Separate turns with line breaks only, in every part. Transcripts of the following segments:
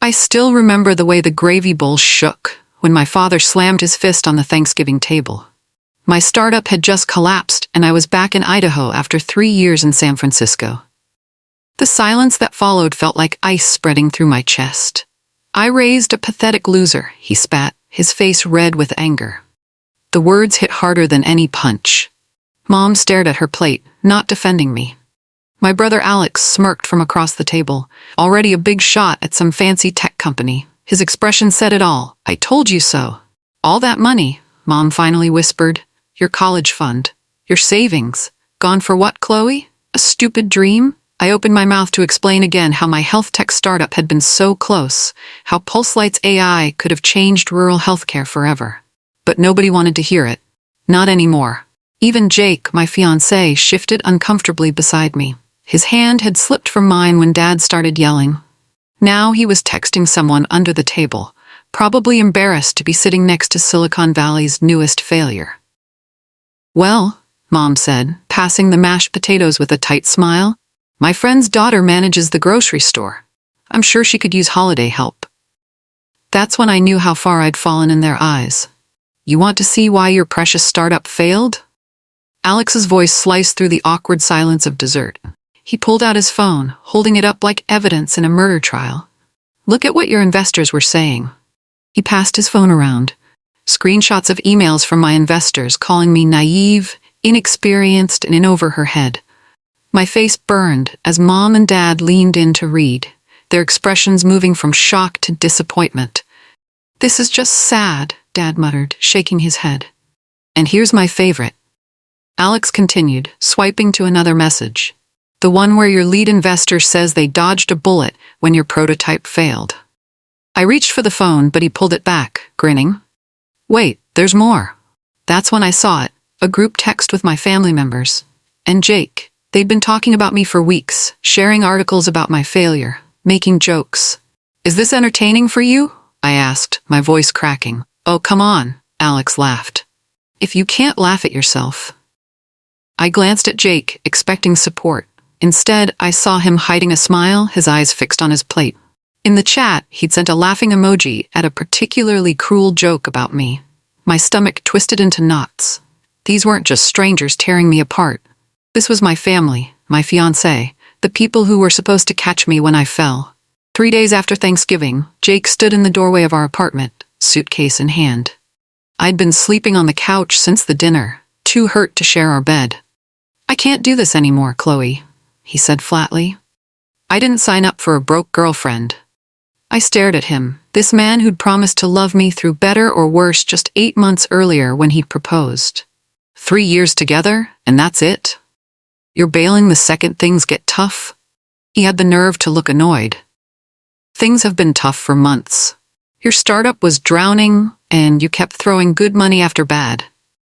I still remember the way the gravy bowl shook when my father slammed his fist on the Thanksgiving table. My startup had just collapsed, and I was back in Idaho after 3 years in San Francisco. The silence that followed felt like ice spreading through my chest. "I raised a pathetic loser," he spat, his face red with anger. The words hit harder than any punch. Mom stared at her plate, not defending me. My brother Alex smirked from across the table, already a big shot at some fancy tech company. His expression said it all. "I told you so." "All that money," Mom finally whispered. "Your college fund. Your savings. Gone for what, Chloe? A stupid dream?" I opened my mouth to explain again how my health tech startup had been so close, how PulseLight's AI could have changed rural healthcare forever. But nobody wanted to hear it. Not anymore. Even Jake, my fiancé, shifted uncomfortably beside me. His hand had slipped from mine when Dad started yelling. Now he was texting someone under the table, probably embarrassed to be sitting next to Silicon Valley's newest failure. "Well," Mom said, passing the mashed potatoes with a tight smile, "my friend's daughter manages the grocery store. I'm sure she could use holiday help." That's when I knew how far I'd fallen in their eyes. "You want to see why your precious startup failed?" Alex's voice sliced through the awkward silence of dessert. He pulled out his phone, holding it up like evidence in a murder trial. "Look at what your investors were saying." He passed his phone around. Screenshots of emails from my investors calling me naive, inexperienced, and in over her head. My face burned as Mom and Dad leaned in to read, their expressions moving from shock to disappointment. "This is just sad," Dad muttered, shaking his head. "And here's my favorite." Alex continued, swiping to another message. "The one where your lead investor says they dodged a bullet when your prototype failed." I reached for the phone, but he pulled it back, grinning. "Wait, there's more." That's when I saw it, a group text with my family members. And Jake. They'd been talking about me for weeks, sharing articles about my failure, making jokes. "Is this entertaining for you?" I asked, my voice cracking. "Oh, come on," Alex laughed. "If you can't laugh at yourself." I glanced at Jake, expecting support. Instead, I saw him hiding a smile, his eyes fixed on his plate. In the chat, he'd sent a laughing emoji at a particularly cruel joke about me. My stomach twisted into knots. These weren't just strangers tearing me apart. This was my family, my fiancé, the people who were supposed to catch me when I fell. 3 days after Thanksgiving, Jake stood in the doorway of our apartment, suitcase in hand. I'd been sleeping on the couch since the dinner, too hurt to share our bed. "I can't do this anymore, Chloe," he said flatly. "I didn't sign up for a broke girlfriend." I stared at him, this man who'd promised to love me through better or worse just 8 months earlier when he'd proposed. 3 years together, and that's it? "You're bailing the second things get tough?" He had the nerve to look annoyed. "Things have been tough for months. Your startup was drowning, and you kept throwing good money after bad.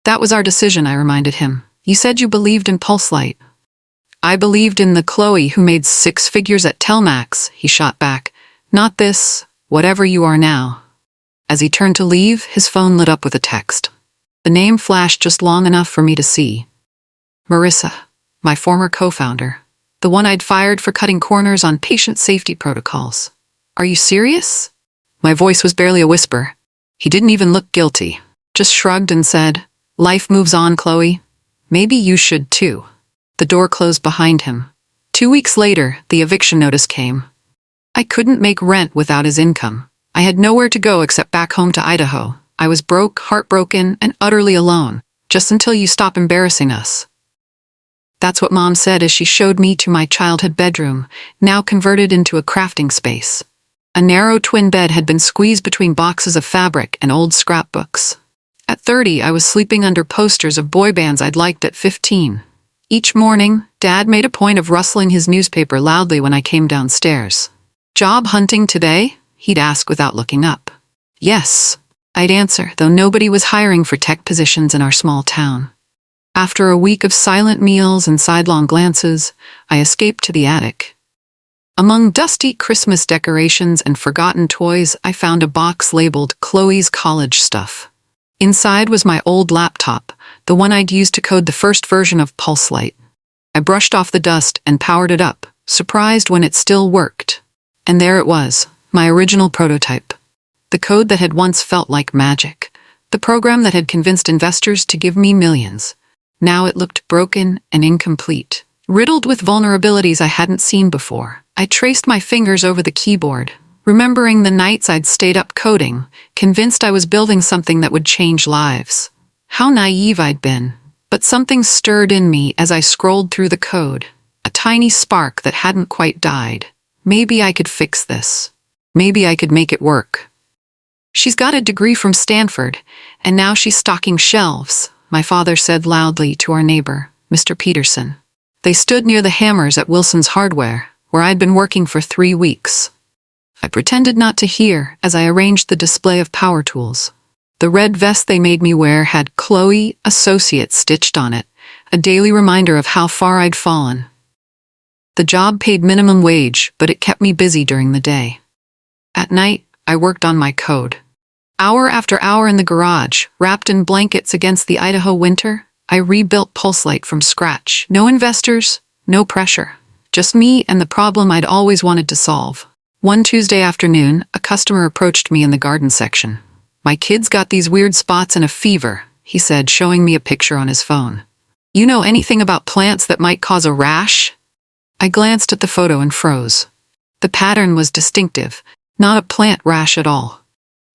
That was our decision," I reminded him. "You said you believed in PulseLight." "I believed in the Chloe who made 6 figures at Telmax," he shot back. "Not this, whatever you are now." As he turned to leave, his phone lit up with a text. The name flashed just long enough for me to see. Marissa, my former co-founder, the one I'd fired for cutting corners on patient safety protocols. "Are you serious?" My voice was barely a whisper. He didn't even look guilty, just shrugged and said, "Life moves on, Chloe. Maybe you should too." The door closed behind him. 2 weeks later, the eviction notice came. I couldn't make rent without his income. I had nowhere to go except back home to Idaho. I was broke, heartbroken, and utterly alone, just until you stop embarrassing us. That's what Mom said as she showed me to my childhood bedroom, now converted into a crafting space. A narrow twin bed had been squeezed between boxes of fabric and old scrapbooks. At 30, I was sleeping under posters of boy bands I'd liked at 15. Each morning, Dad made a point of rustling his newspaper loudly when I came downstairs. "Job hunting today?" he'd ask without looking up. "Yes," I'd answer, though nobody was hiring for tech positions in our small town. After a week of silent meals and sidelong glances, I escaped to the attic. Among dusty Christmas decorations and forgotten toys, I found a box labeled Chloe's College Stuff. Inside was my old laptop, the one I'd used to code the first version of PulseLight. I brushed off the dust and powered it up, surprised when it still worked. And there it was, My original prototype. The code that had once felt like magic. The program that had convinced investors to give me millions. Now it looked broken and incomplete, riddled with vulnerabilities I hadn't seen before. I traced my fingers over the keyboard, remembering the nights I'd stayed up coding, convinced I was building something that would change lives. How naive I'd been. But something stirred in me as I scrolled through the code, a tiny spark that hadn't quite died. Maybe I could fix this. Maybe I could make it work. She's got a degree from Stanford, and now she's stocking shelves, my father said loudly to our neighbor, Mr. Peterson. They stood near the hammers at Wilson's Hardware, where I'd been working for 3 weeks. I pretended not to hear as I arranged the display of power tools. The red vest they made me wear had Chloe Associate stitched on it, a daily reminder of how far I'd fallen. The job paid minimum wage, but it kept me busy during the day. At night, I worked on my code. Hour after hour in the garage, wrapped in blankets against the Idaho winter, I rebuilt PulseLight from scratch. No investors, no pressure. Just me and the problem I'd always wanted to solve. One Tuesday afternoon, a customer approached me in the garden section. "My kid's got these weird spots and a fever," he said, showing me a picture on his phone. "You know anything about plants that might cause a rash?" I glanced at the photo and froze. The pattern was distinctive, not a plant rash at all.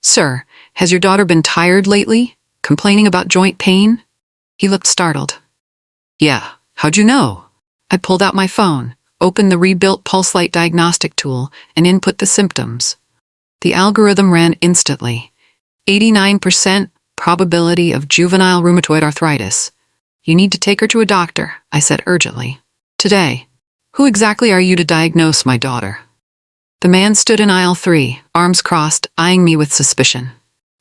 "Sir, has your daughter been tired lately? Complaining about joint pain?" He looked startled. "Yeah, how'd you know?" I pulled out my phone, opened the rebuilt PulseLight diagnostic tool, and input the symptoms. The algorithm ran instantly. 89% probability of juvenile rheumatoid arthritis. "You need to take her to a doctor," I said urgently. "Today." "Who exactly are you to diagnose my daughter?" The man stood in aisle 3, arms crossed, eyeing me with suspicion.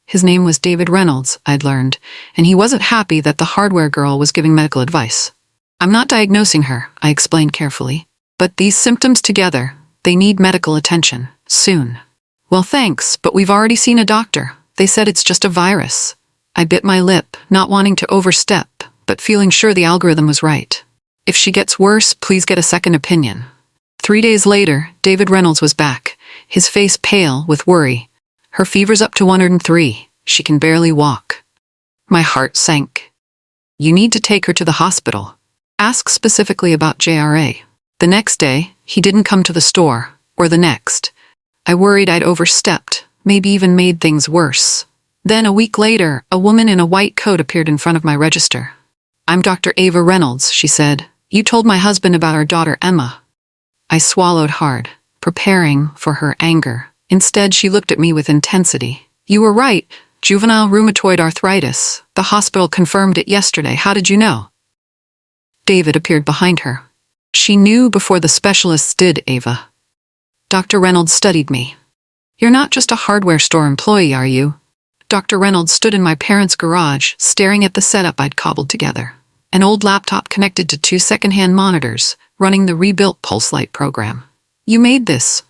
His name was David Reynolds, I'd learned, and he wasn't happy that the hardware girl was giving medical advice. "I'm not diagnosing her," I explained carefully. "But these symptoms together, they need medical attention, soon." "Well, thanks, but we've already seen a doctor. They said it's just a virus." I bit my lip, not wanting to overstep, but feeling sure the algorithm was right. "If she gets worse, please get a second opinion." 3 days later, David Reynolds was back, his face pale with worry. "Her fever's up to 103. She can barely walk." My heart sank. "You need to take her to the hospital. Ask specifically about JRA." The next day, he didn't come to the store, or the next. I worried I'd overstepped, maybe even made things worse. Then a week later, a woman in a white coat appeared in front of my register. "I'm Dr. Ava Reynolds," she said. "You told my husband about our daughter Emma." I swallowed hard, preparing for her anger. Instead, she looked at me with intensity. "You were right. Juvenile rheumatoid arthritis. The hospital confirmed it yesterday. How did you know?" David appeared behind her. "She knew before the specialists did, Ava." Dr. Reynolds studied me. "You're not just a hardware store employee, are you?" Dr. Reynolds stood in my parents' garage, staring at the setup I'd cobbled together. An old laptop connected to 2 second-hand monitors, running the rebuilt PulseLight program. "You made this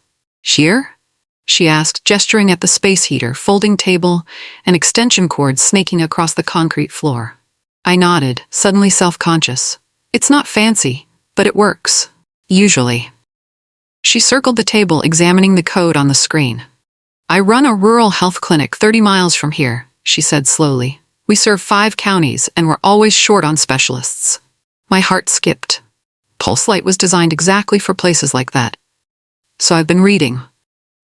here?" she asked, gesturing at the space heater, folding table, and extension cord snaking across the concrete floor. I nodded, suddenly self-conscious. "It's not fancy, but it works. Usually." She circled the table, examining the code on the screen. "I run a rural health clinic 30 miles from here," she said slowly. "We serve 5 counties, and we're always short on specialists." My heart skipped. PulseLight was designed exactly for places like that. "So I've been reading."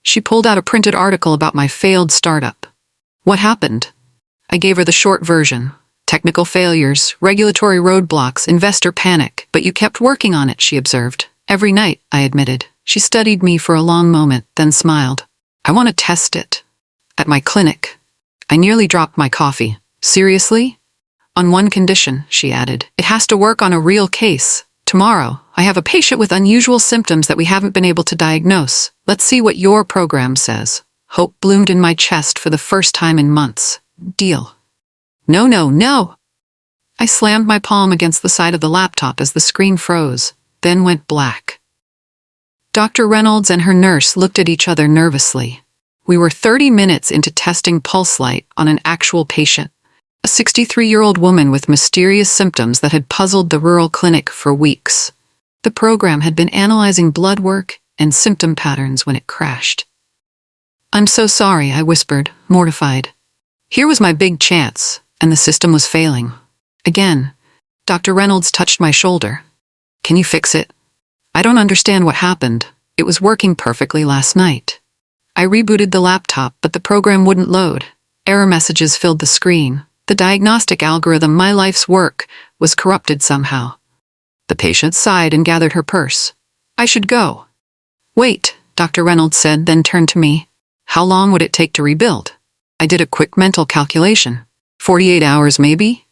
She pulled out a printed article about my failed startup. "What happened?" I gave her the short version. "Technical failures, regulatory roadblocks, investor panic, but you kept working on it," she observed. "Every night," I admitted. She studied me for a long moment, then smiled. "I want to test it. At my clinic." I nearly dropped my coffee. "Seriously?" "On one condition," she added. "It has to work on a real case. Tomorrow, I have a patient with unusual symptoms that we haven't been able to diagnose. Let's see what your program says." Hope bloomed in my chest for the first time in months. "Deal." "No, no, no!" I slammed my palm against the side of the laptop as the screen froze, then went black. Dr. Reynolds and her nurse looked at each other nervously. We were 30 minutes into testing PulseLight on an actual patient, a 63-year-old woman with mysterious symptoms that had puzzled the rural clinic for weeks. The program had been analyzing blood work and symptom patterns when it crashed. I'm so sorry, I whispered, mortified. Here was my big chance, and the system was failing. Again, Dr. Reynolds touched my shoulder. Can you fix it? I don't understand what happened. It was working perfectly last night. I rebooted the laptop, but the program wouldn't load. Error messages filled the screen. The diagnostic algorithm, my life's work, was corrupted somehow. The patient sighed and gathered her purse. I should go. Wait, Dr. Reynolds said, then turned to me. How long would it take to rebuild? I did a quick mental calculation. 48 hours, maybe?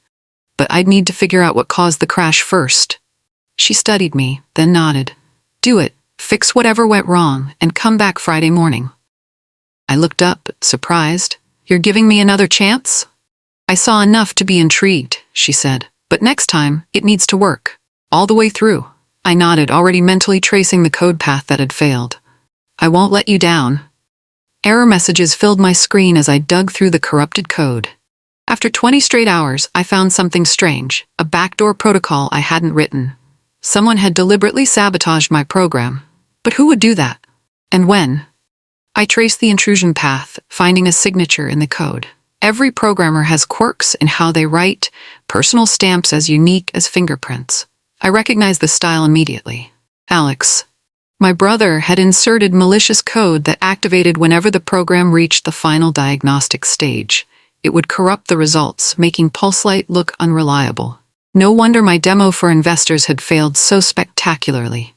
But I'd need to figure out what caused the crash first. She studied me, then nodded. Do it, fix whatever went wrong, and come back Friday morning. I looked up, surprised. You're giving me another chance? I saw enough to be intrigued, she said. But next time, it needs to work. All the way through. I nodded, already mentally tracing the code path that had failed. I won't let you down. Error messages filled my screen as I dug through the corrupted code. After 20 straight hours, I found something strange, a backdoor protocol I hadn't written. Someone had deliberately sabotaged my program. But who would do that? And when? I traced the intrusion path, finding a signature in the code. Every programmer has quirks in how they write, personal stamps as unique as fingerprints. I recognized the style immediately. Alex. My brother had inserted malicious code that activated whenever the program reached the final diagnostic stage. It would corrupt the results, making PulseLight look unreliable. No wonder my demo for investors had failed so spectacularly.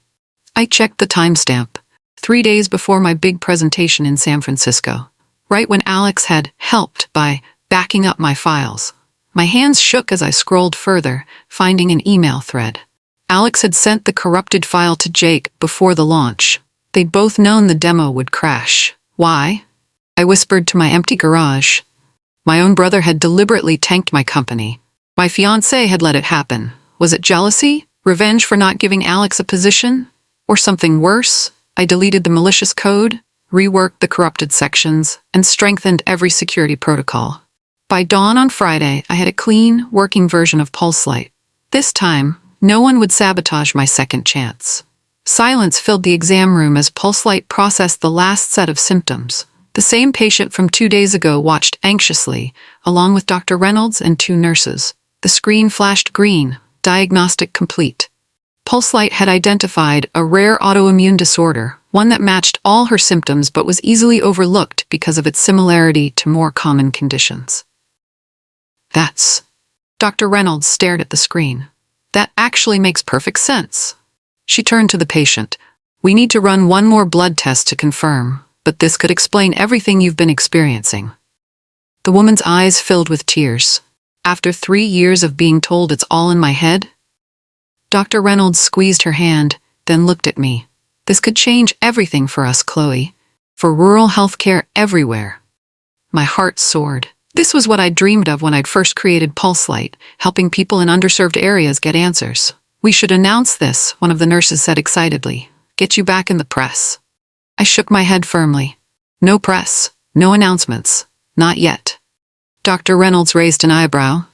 I checked the timestamp. 3 days before my big presentation in San Francisco. Right when Alex had helped by backing up my files. My hands shook as I scrolled further, finding an email thread. Alex had sent the corrupted file to Jake before the launch. They'd both known the demo would crash. Why? I whispered to my empty garage. My own brother had deliberately tanked my company. My fiancé had let it happen. Was it jealousy? Revenge for not giving Alex a position? Or something worse? I deleted the malicious code, reworked the corrupted sections, and strengthened every security protocol. By dawn on Friday, I had a clean, working version of PulseLight. This time, no one would sabotage my second chance. Silence filled the exam room as PulseLight processed the last set of symptoms. The same patient from 2 days ago watched anxiously, along with Dr. Reynolds and 2 nurses. The screen flashed green, diagnostic complete. PulseLight had identified a rare autoimmune disorder, one that matched all her symptoms but was easily overlooked because of its similarity to more common conditions. That's... Dr. Reynolds stared at the screen. That actually makes perfect sense. She turned to the patient. We need to run one more blood test to confirm, but this could explain everything you've been experiencing. The woman's eyes filled with tears. After 3 years of being told it's all in my head? Dr. Reynolds squeezed her hand, then looked at me. This could change everything for us, Chloe. For rural healthcare everywhere. My heart soared. This was what I'd dreamed of when I'd first created PulseLight, helping people in underserved areas get answers. We should announce this, one of the nurses said excitedly. Get you back in the press. I shook my head firmly. No press, no announcements. Not yet. Dr. Reynolds raised an eyebrow.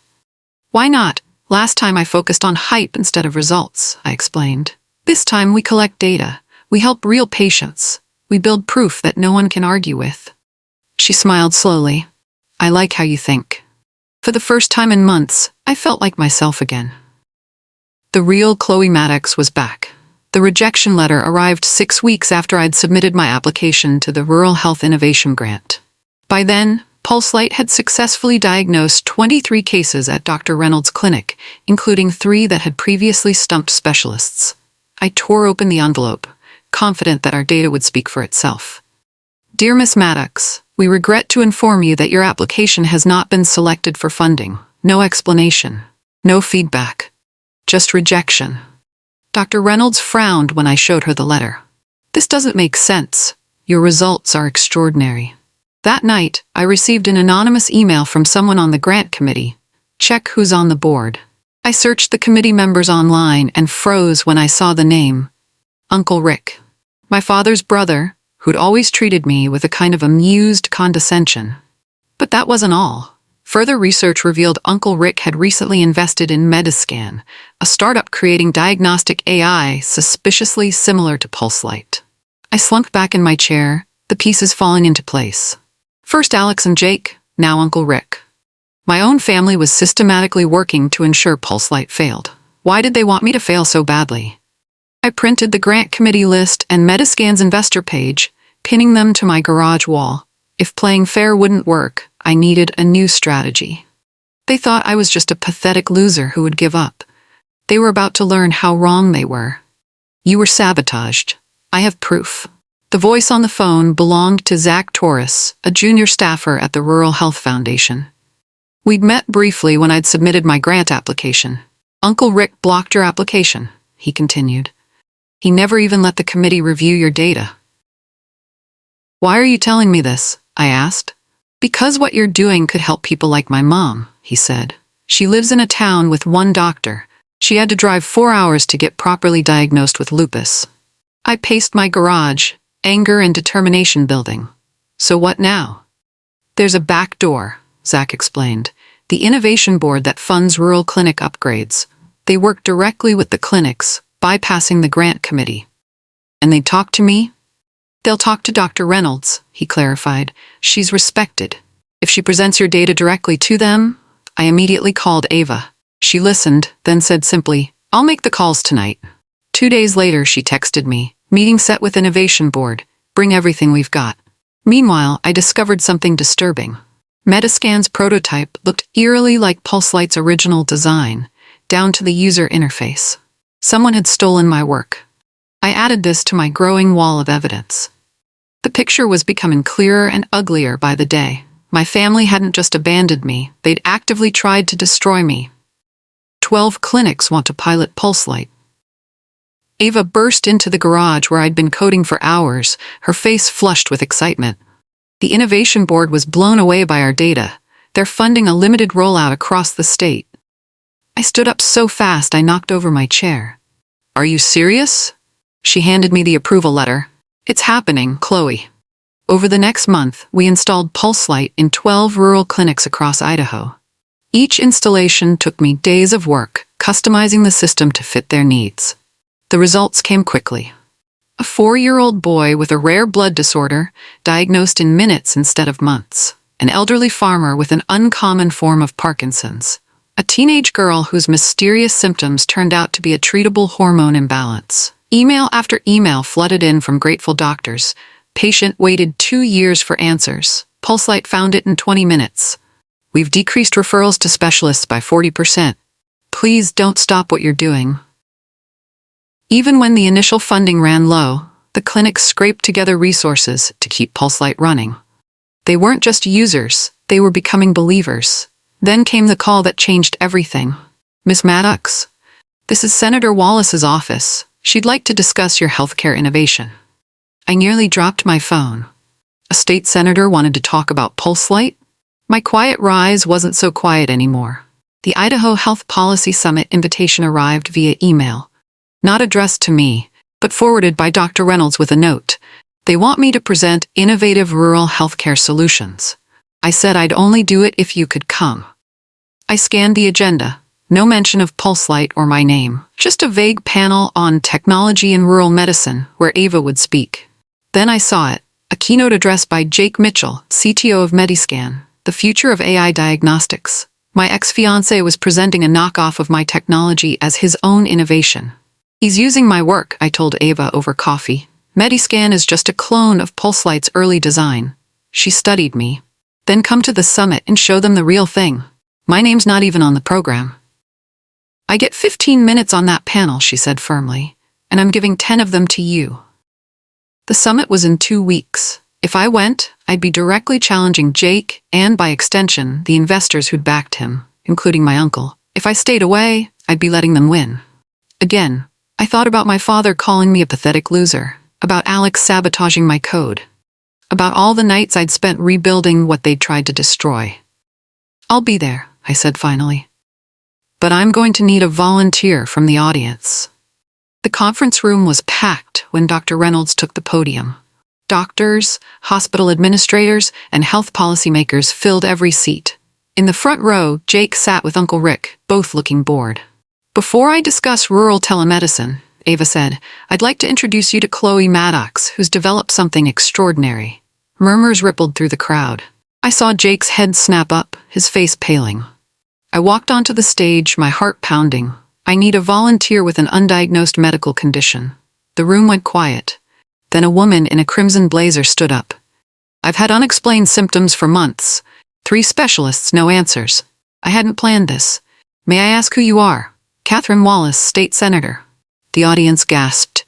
Why not? Last time I focused on hype instead of results, I explained. This time we collect data. We help real patients. We build proof that no one can argue with. She smiled slowly. I like how you think. For the first time in months, I felt like myself again. The real Chloe Maddox was back. The rejection letter arrived 6 weeks after I'd submitted my application to the Rural Health Innovation Grant. By then, PulseLight had successfully diagnosed 23 cases at Dr. Reynolds' clinic, including 3 that had previously stumped specialists. I tore open the envelope, confident that our data would speak for itself. Dear Miss Maddox, we regret to inform you that your application has not been selected for funding. No explanation. No feedback. Just rejection. Dr. Reynolds frowned when I showed her the letter. This doesn't make sense. Your results are extraordinary. That night, I received an anonymous email from someone on the grant committee. Check who's on the board. I searched the committee members online and froze when I saw the name. Uncle Rick. My father's brother, who'd always treated me with a kind of amused condescension. But that wasn't all. Further research revealed Uncle Rick had recently invested in Mediscan, a startup creating diagnostic AI suspiciously similar to PulseLight. I slumped back in my chair, the pieces falling into place. First Alex and Jake, now Uncle Rick. My own family was systematically working to ensure PulseLight failed. Why did they want me to fail so badly? I printed the grant committee list and Metascan's investor page, pinning them to my garage wall. If playing fair wouldn't work, I needed a new strategy. They thought I was just a pathetic loser who would give up. They were about to learn how wrong they were. You were sabotaged. I have proof. The voice on the phone belonged to Zach Torres, a junior staffer at the Rural Health Foundation. We'd met briefly when I'd submitted my grant application. Uncle Rick blocked your application, he continued. He never even let the committee review your data. Why are you telling me this? I asked. Because what you're doing could help people like my mom, he said. She lives in a town with one doctor. She had to drive 4 hours to get properly diagnosed with lupus. I paced my garage, anger and determination building. So what now? There's a back door, Zach explained. The innovation board that funds rural clinic upgrades. They work directly with the clinics, bypassing the grant committee. And they talk to me? They'll talk to Dr. Reynolds, he clarified. She's respected. If she presents your data directly to them, I immediately called Ava. She listened, then said simply, I'll make the calls tonight. 2 days later, she texted me, meeting set with Innovation Board. Bring everything we've got. Meanwhile, I discovered something disturbing. Metascan's prototype looked eerily like PulseLight's original design, down to the user interface. Someone had stolen my work. I added this to my growing wall of evidence. The picture was becoming clearer and uglier by the day. My family hadn't just abandoned me, they'd actively tried to destroy me. 12 clinics want to pilot PulseLight. Ava burst into the garage where I'd been coding for hours, her face flushed with excitement. The Innovation Board was blown away by our data. They're funding a limited rollout across the state. I stood up so fast I knocked over my chair. Are you serious? She handed me the approval letter. It's happening, Chloe. Over the next month, we installed PulseLight in 12 rural clinics across Idaho. Each installation took me days of work, customizing the system to fit their needs. The results came quickly. A 4-year-old boy with a rare blood disorder, diagnosed in minutes instead of months. An elderly farmer with an uncommon form of Parkinson's. A teenage girl whose mysterious symptoms turned out to be a treatable hormone imbalance. Email after email flooded in from grateful doctors. Patient waited 2 years for answers. PulseLight found it in 20 minutes. We've decreased referrals to specialists by 40%. Please don't stop what you're doing. Even when the initial funding ran low, the clinics scraped together resources to keep PulseLight running. They weren't just users, they were becoming believers. Then came the call that changed everything. Miss Maddox, this is Senator Wallace's office. She'd like to discuss your healthcare innovation. I nearly dropped my phone. A state senator wanted to talk about PulseLight? My quiet rise wasn't so quiet anymore. The Idaho Health Policy Summit invitation arrived via email. Not addressed to me, but forwarded by Dr. Reynolds with a note. They want me to present innovative rural healthcare solutions. I said I'd only do it if you could come. I scanned the agenda. No mention of PulseLight or my name. Just a vague panel on technology in rural medicine where Ava would speak. Then I saw it. A keynote address by Jake Mitchell, CTO of Metascan, the future of AI diagnostics. My ex-fiancé was presenting a knockoff of my technology as his own innovation. He's using my work, I told Ava over coffee. Metascan is just a clone of PulseLight's early design. She studied me. Then come to the summit and show them the real thing. My name's not even on the program. I get 15 minutes on that panel, she said firmly, and I'm giving 10 of them to you. The summit was in 2 weeks. If I went, I'd be directly challenging Jake and, by extension, the investors who'd backed him, including my uncle. If I stayed away, I'd be letting them win. Again, I thought about my father calling me a pathetic loser, about Alex sabotaging my code, about all the nights I'd spent rebuilding what they'd tried to destroy. I'll be there, I said finally. But I'm going to need a volunteer from the audience. The conference room was packed when Dr. Reynolds took the podium. Doctors, hospital administrators, and health policymakers filled every seat. In the front row, Jake sat with Uncle Rick, both looking bored. Before I discuss rural telemedicine, Ava said. "I'd like to introduce you to Chloe Maddox, who's developed something extraordinary." Murmurs rippled through the crowd. I saw Jake's head snap up, his face paling. I walked onto the stage, my heart pounding. "I need a volunteer with an undiagnosed medical condition." The room went quiet. Then a woman in a crimson blazer stood up. "I've had unexplained symptoms for months. 3 specialists, no answers. I hadn't planned this. May I ask who you are?" "Catherine Wallace, state senator." The audience gasped.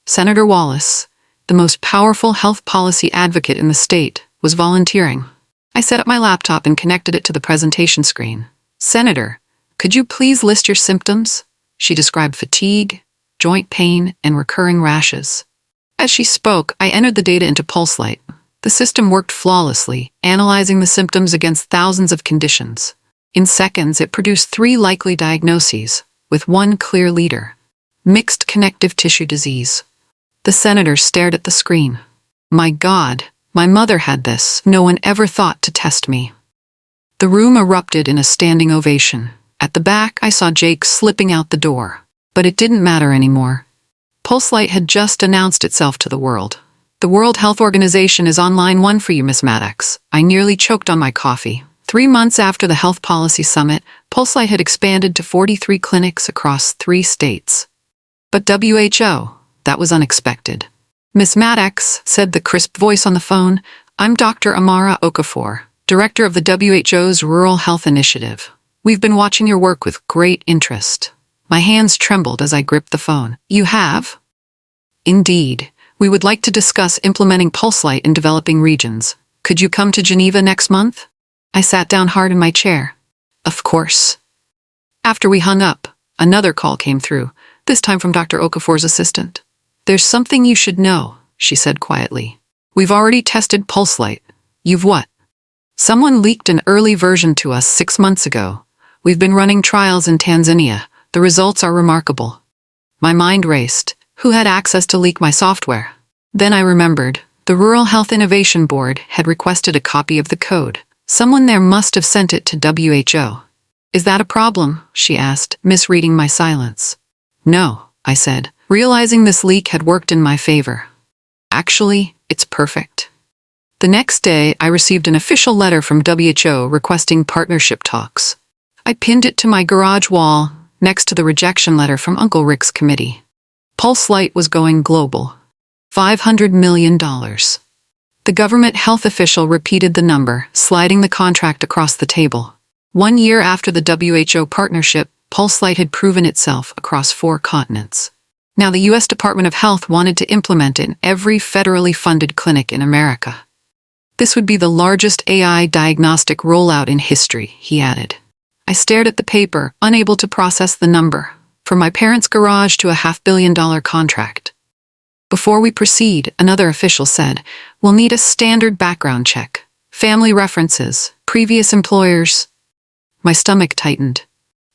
Senator Wallace, the most powerful health policy advocate in the state, was volunteering. I set up my laptop and connected it to the presentation screen. "Senator, could you please list your symptoms?" She described fatigue, joint pain, and recurring rashes. As she spoke, I entered the data into PulseLight. The system worked flawlessly, analyzing the symptoms against thousands of conditions. In seconds, it produced 3 likely diagnoses, with 1 clear leader: mixed connective tissue disease. The senator stared at the screen. "My God, my mother had this. No one ever thought to test me." The room erupted in a standing ovation. At the back, I saw Jake slipping out the door. But it didn't matter anymore. PulseLight had just announced itself to the world. "The World Health Organization is on line 1 for you, Miss Maddox." I nearly choked on my coffee. 3 months after the Health Policy Summit, PulseLight had expanded to 43 clinics across 3 states. But WHO, that was unexpected. "Miss Maddox," said the crisp voice on the phone, "I'm Dr. Amara Okafor, director of the WHO's Rural Health Initiative. We've been watching your work with great interest." My hands trembled as I gripped the phone. "You have?" "Indeed. We would like to discuss implementing PulseLight in developing regions. Could you come to Geneva next month?" I sat down hard in my chair. "Of course." After we hung up, another call came through, this time from Dr. Okafor's assistant. "There's something you should know," she said quietly. "We've already tested PulseLight." "You've what?" "Someone leaked an early version to us 6 months ago. We've been running trials in Tanzania. The results are remarkable." My mind raced. Who had access to leak my software? Then I remembered. The Rural Health Innovation Board had requested a copy of the code. Someone there must have sent it to WHO. "Is that a problem?" she asked, misreading my silence. "No," I said, realizing this leak had worked in my favor. "Actually, it's perfect." The next day, I received an official letter from WHO requesting partnership talks. I pinned it to my garage wall, next to the rejection letter from Uncle Rick's committee. PulseLight was going global. $500 million. The government health official repeated the number, sliding the contract across the table. 1 year after the WHO partnership, PulseLight had proven itself across 4 continents. Now the U.S. Department of Health wanted to implement it in every federally funded clinic in America. "This would be the largest AI diagnostic rollout in history," he added. I stared at the paper, unable to process the number. From my parents' garage to a $500 million contract. "Before we proceed," another official said, "we'll need a standard background check. Family references, previous employers." My stomach tightened.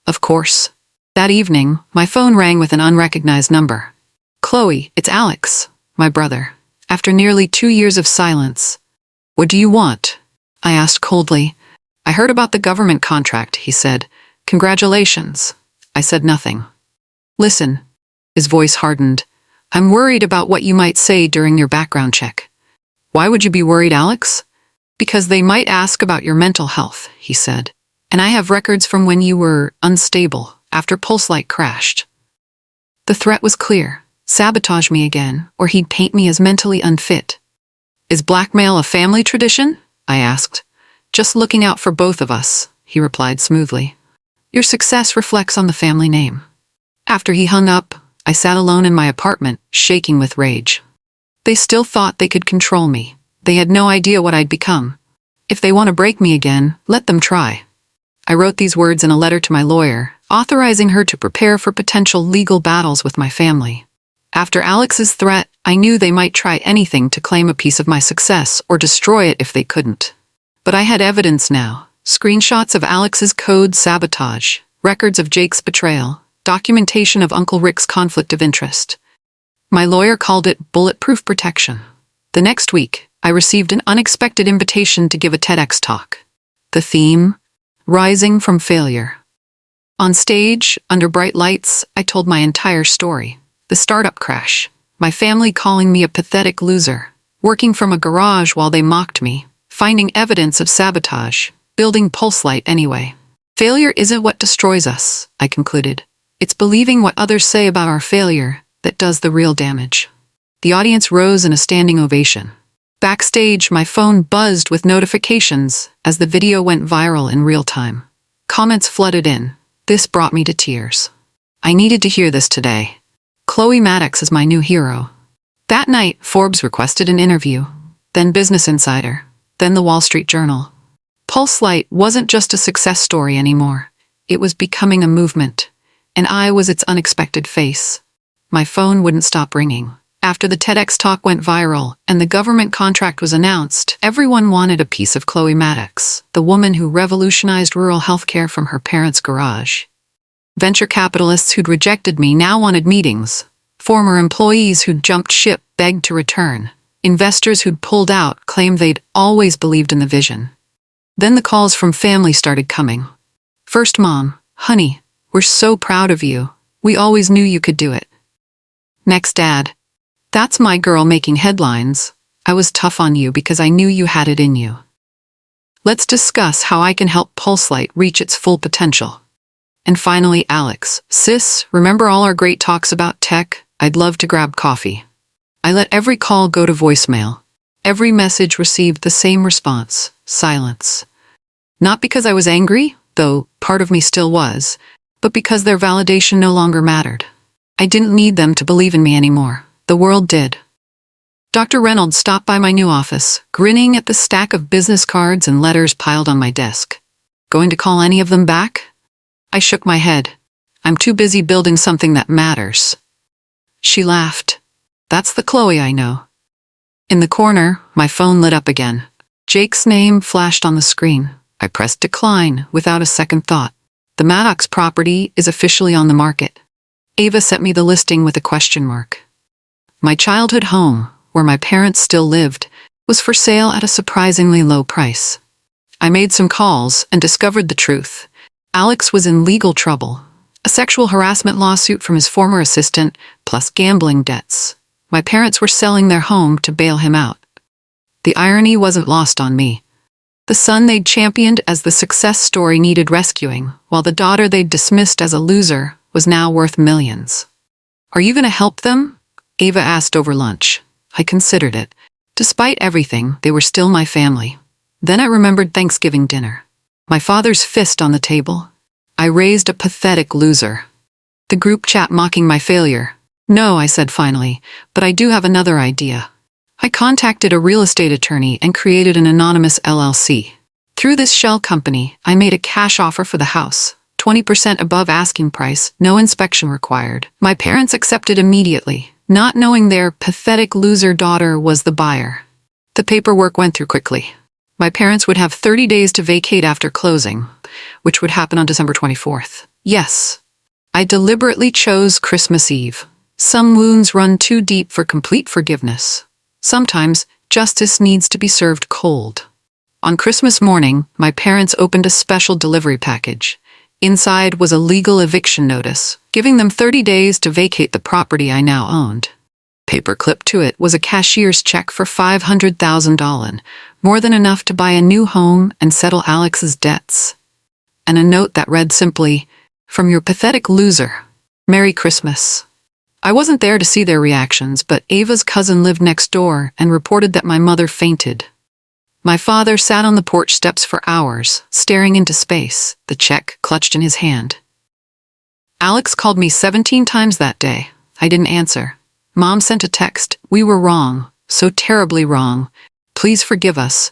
Of course. That evening, my phone rang with an unrecognized number. "Chloe, it's Alex, my brother." After nearly 2 years of silence. "What do you want?" I asked coldly. "I heard about the government contract," he said. "Congratulations." I said nothing. "Listen." His voice hardened. "I'm worried about what you might say during your background check." "Why would you be worried, Alex?" "Because they might ask about your mental health," he said. "And I have records from when you were unstable, after PulseLight crashed." The threat was clear. Sabotage me again, or he'd paint me as mentally unfit. "Is blackmail a family tradition?" I asked. "Just looking out for both of us," he replied smoothly. "Your success reflects on the family name." After he hung up, I sat alone in my apartment, shaking with rage. They still thought they could control me. They had no idea what I'd become. If they want to break me again, let them try. I wrote these words in a letter to my lawyer, authorizing her to prepare for potential legal battles with my family. After Alex's threat, I knew they might try anything to claim a piece of my success or destroy it if they couldn't. But I had evidence now. Screenshots of Alex's code sabotage, records of Jake's betrayal, documentation of Uncle Rick's conflict of interest. My lawyer called it bulletproof protection. The next week, I received an unexpected invitation to give a TEDx talk. The theme? Rising from failure. On stage, under bright lights, I told my entire story. The startup crash. My family calling me a pathetic loser. Working from a garage while they mocked me. Finding evidence of sabotage. Building Pulselight anyway. Failure isn't what destroys us, I concluded. It's believing what others say about our failure that does the real damage. The audience rose in a standing ovation. Backstage, my phone buzzed with notifications as the video went viral in real time. Comments flooded in. This brought me to tears. I needed to hear this today. Chloe Maddox is my new hero. That night, Forbes requested an interview, then Business Insider, then the Wall Street Journal. Pulselight wasn't just a success story anymore. It was becoming a movement, and I was its unexpected face. My phone wouldn't stop ringing. After the TEDx talk went viral and the government contract was announced, everyone wanted a piece of Chloe Maddox, the woman who revolutionized rural healthcare from her parents' garage. Venture capitalists who'd rejected me now wanted meetings. Former employees who'd jumped ship begged to return. Investors who'd pulled out claimed they'd always believed in the vision. Then the calls from family started coming. First, Mom, honey, we're so proud of you. We always knew you could do it. Next, Dad, that's my girl making headlines. I was tough on you because I knew you had it in you. Let's discuss how I can help Pulselight reach its full potential. And finally, Alex, sis, remember all our great talks about tech? I'd love to grab coffee. I let every call go to voicemail. Every message received the same response, silence. Not because I was angry, though part of me still was, but because their validation no longer mattered. I didn't need them to believe in me anymore. The world did. Dr. Reynolds stopped by my new office, grinning at the stack of business cards and letters piled on my desk. Going to call any of them back? I shook my head. I'm too busy building something that matters. She laughed. That's the Chloe I know. In the corner, my phone lit up again. Jake's name flashed on the screen. I pressed decline without a second thought. The Maddox property is officially on the market. Ava sent me the listing with a question mark. My childhood home, where my parents still lived, was for sale at a surprisingly low price. I made some calls and discovered the truth. Alex was in legal trouble. A sexual harassment lawsuit from his former assistant, plus gambling debts. My parents were selling their home to bail him out. The irony wasn't lost on me. The son they'd championed as the success story needed rescuing, while the daughter they'd dismissed as a loser was now worth millions. Are you going to help them? Ava asked over lunch. I considered it. Despite everything, they were still my family. Then I remembered Thanksgiving dinner. My father's fist on the table. I raised a pathetic loser. The group chat mocking my failure. No, I said finally, but I do have another idea. I contacted a real estate attorney and created an anonymous LLC. Through this shell company, I made a cash offer for the house, 20% above asking price, no inspection required. My parents accepted immediately, not knowing their pathetic loser daughter was the buyer. The paperwork went through quickly. My parents would have 30 days to vacate after closing, which would happen on December 24th. Yes, I deliberately chose Christmas Eve. Some wounds run too deep for complete forgiveness. Sometimes, justice needs to be served cold. On Christmas morning, my parents opened a special delivery package. Inside was a legal eviction notice, giving them 30 days to vacate the property I now owned. Paperclipped to it was a cashier's check for $500,000, more than enough to buy a new home and settle Alex's debts. And a note that read simply, "From your pathetic loser. Merry Christmas." I wasn't there to see their reactions, but Ava's cousin lived next door and reported that my mother fainted. My father sat on the porch steps for hours, staring into space, the check clutched in his hand. Alex called me 17 times that day. I didn't answer. Mom sent a text, "We were wrong, so terribly wrong. Please forgive us."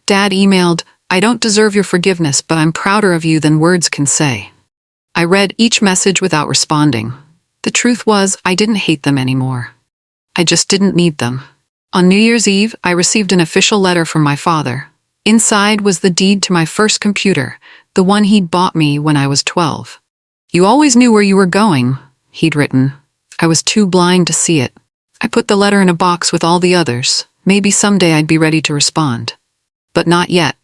Dad emailed, "I don't deserve your forgiveness, but I'm prouder of you than words can say." I read each message without responding. The truth was, I didn't hate them anymore. I just didn't need them. On New Year's Eve, I received an official letter from my father. Inside was the deed to my first computer, the one he'd bought me when I was 12. "You always knew where you were going," he'd written. I was too blind to see it. I put the letter in a box with all the others. Maybe someday I'd be ready to respond. But not yet.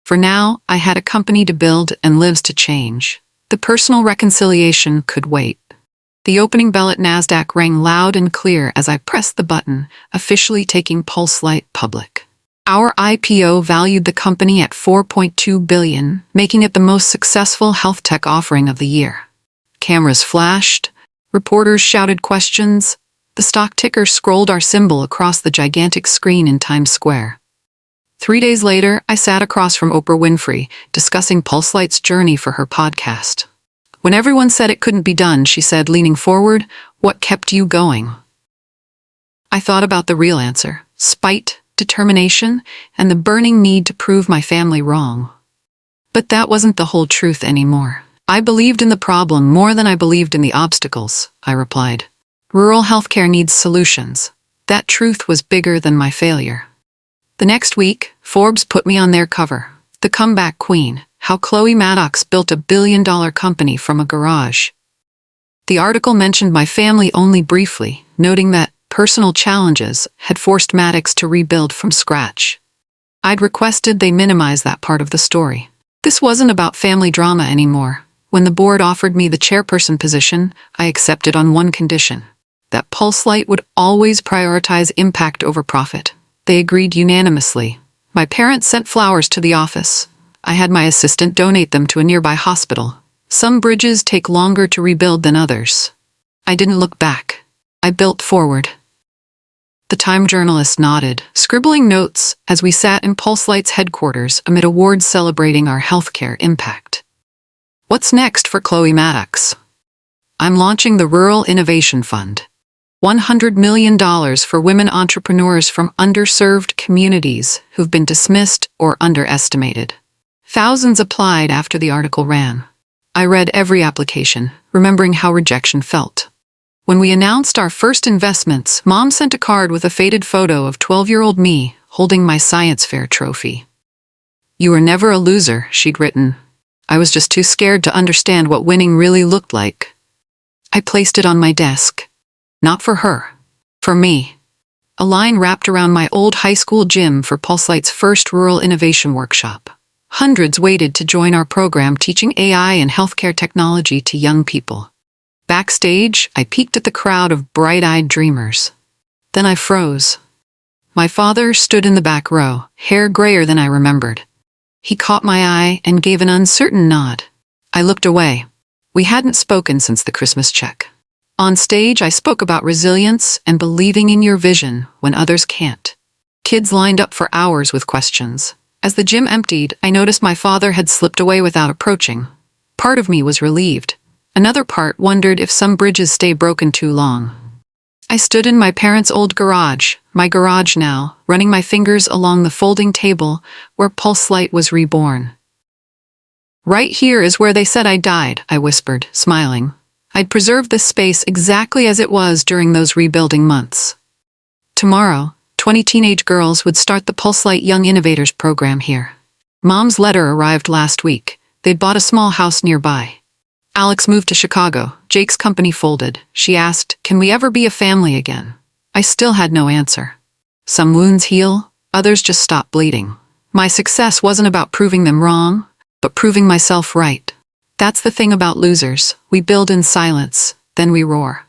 For now, I had a company to build and lives to change. The personal reconciliation could wait. The opening bell at NASDAQ rang loud and clear as I pressed the button, officially taking Pulselight public. Our IPO valued the company at $4.2 billion, making it the most successful health tech offering of the year. Cameras flashed, reporters shouted questions, the stock ticker scrolled our symbol across the gigantic screen in Times Square. 3 days later, I sat across from Oprah Winfrey, discussing Pulselight's journey for her podcast. When everyone said it couldn't be done, she said, leaning forward, "What kept you going?" I thought about the real answer: spite, determination, and the burning need to prove my family wrong. But that wasn't the whole truth anymore. I believed in the problem more than I believed in the obstacles, I replied. Rural healthcare needs solutions. That truth was bigger than my failure. The next week, Forbes put me on their cover. The Comeback Queen: How Chloe Maddox Built a billion-dollar company from a garage. The article mentioned my family only briefly, noting that personal challenges had forced Maddox to rebuild from scratch. I'd requested they minimize that part of the story. This wasn't about family drama anymore. When the board offered me the chairperson position, I accepted on one condition: that Pulselight would always prioritize impact over profit. They agreed unanimously. My parents sent flowers to the office. I had my assistant donate them to a nearby hospital. Some bridges take longer to rebuild than others. I didn't look back. I built forward. The Time journalist nodded, scribbling notes as we sat in Pulselight's headquarters amid awards celebrating our healthcare impact. What's next for Chloe Maddox? I'm launching the Rural Innovation Fund. $100 million for women entrepreneurs from underserved communities who've been dismissed or underestimated. Thousands applied after the article ran. I read every application, remembering how rejection felt. When we announced our first investments, Mom sent a card with a faded photo of 12-year-old me holding my science fair trophy. "You were never a loser," she'd written. I was just too scared to understand what winning really looked like. I placed it on my desk. Not for her. For me. A line wrapped around my old high school gym for Pulselight's first rural innovation workshop. Hundreds waited to join our program teaching AI and healthcare technology to young people. Backstage, I peeked at the crowd of bright-eyed dreamers. Then I froze. My father stood in the back row, hair grayer than I remembered. He caught my eye and gave an uncertain nod. I looked away. We hadn't spoken since the Christmas check. On stage, I spoke about resilience and believing in your vision when others can't. Kids lined up for hours with questions. As the gym emptied, I noticed my father had slipped away without approaching. Part of me was relieved. Another part wondered if some bridges stay broken too long. I stood in my parents' old garage, my garage now, running my fingers along the folding table where Pulselight was reborn. "Right here is where they said I died," I whispered, smiling. I'd preserved this space exactly as it was during those rebuilding months. Tomorrow, 20 teenage girls would start the Pulselight Young Innovators program here. Mom's letter arrived last week. They'd bought a small house nearby. Alex moved to Chicago. Jake's company folded. She asked, "Can we ever be a family again?" I still had no answer. Some wounds heal, others just stop bleeding. My success wasn't about proving them wrong, but proving myself right. That's the thing about losers. We build in silence, then we roar.